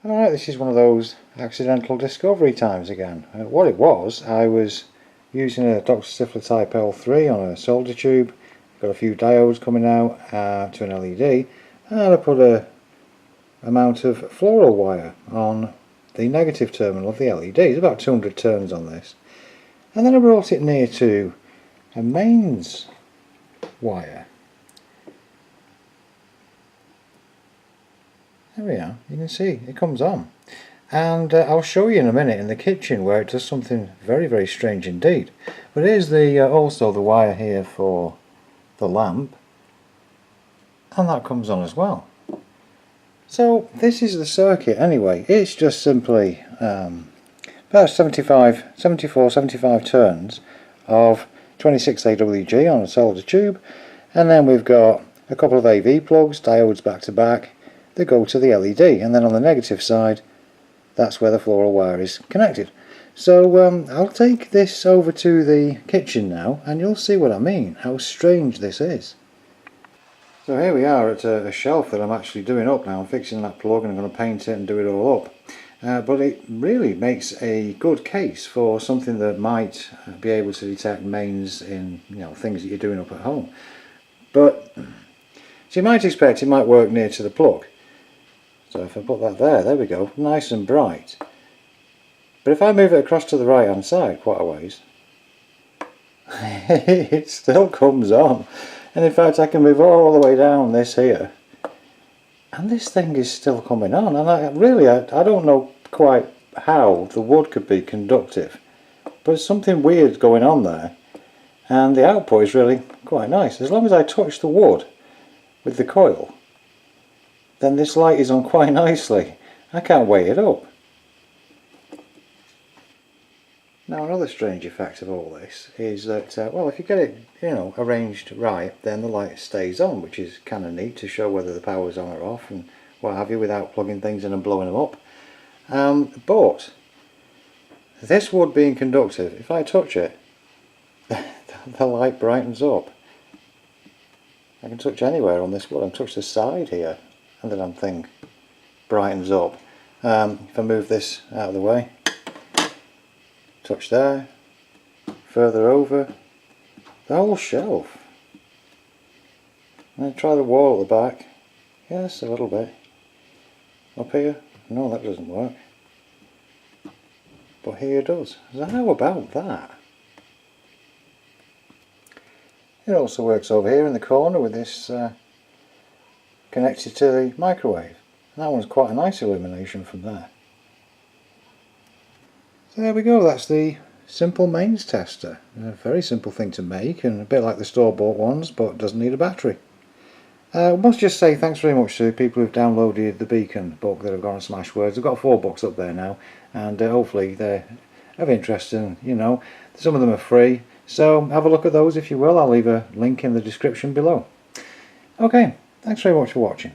Alright, this is one of those accidental discovery times again. What it was, I was using a Dr. Stifler Type L3 on a solder tube, got a few diodes coming out to an LED, and I put a amount of floral wire on the negative terminal of the LED. It's about 200 turns on this. And then I brought it near to a mains wire. There we are, you can see it comes on, and I'll show you in a minute in the kitchen where it does something very, very strange indeed. But here's the also the wire here for the lamp, and that comes on as well. So this is the circuit anyway. It's just simply about 75 turns of 26 AWG on a solder tube, and then we've got a couple of AV plugs, diodes back to back, that go to the LED, and then on the negative side that's where the floral wire is connected. So I'll take this over to the kitchen now and you'll see what I mean, how strange this is. So here we are at a shelf that I'm actually doing up now. I'm fixing that plug and I'm going to paint it and do it all up. But it really makes a good case for something that might be able to detect mains in things that you're doing up at home. But so you might expect it might work near to the plug. So if I put that there we go, nice and bright. But if I move it across to the right hand side quite a ways, it still comes on. And in fact I can move all the way down this here, and this thing is still coming on. And I don't know quite how the wood could be conductive, but there's something weird going on there, and the output is really quite nice. As long as I touch the wood with the coil, then this light is on quite nicely. I can't weigh it up. Now another strange effect of all this is that, well, if you get it arranged right, then the light stays on, which is kind of neat to show whether the power's on or off and what have you without plugging things in and blowing them up. But this wood being conductive, if I touch it, the light brightens up. I can touch anywhere on this wood. I can touch the side here, and the damn thing brightens up. If I move this out of the way, touch there, further over, the whole shelf. And try the wall at the back. Yes, a little bit. Up here, no, that doesn't work. But here it does. So how about that? It also works over here in the corner with this connected to the microwave. And that one's quite a nice illumination from there. So there we go, that's the simple mains tester. A very simple thing to make and a bit like the store-bought ones, but doesn't need a battery. I must just say thanks very much to people who've downloaded the Beacon book that have gone on Smashwords. I've got 4 books up there now, and hopefully they're of interest, and some of them are free. So have a look at those if you will. I'll leave a link in the description below. Okay, thanks very much for watching.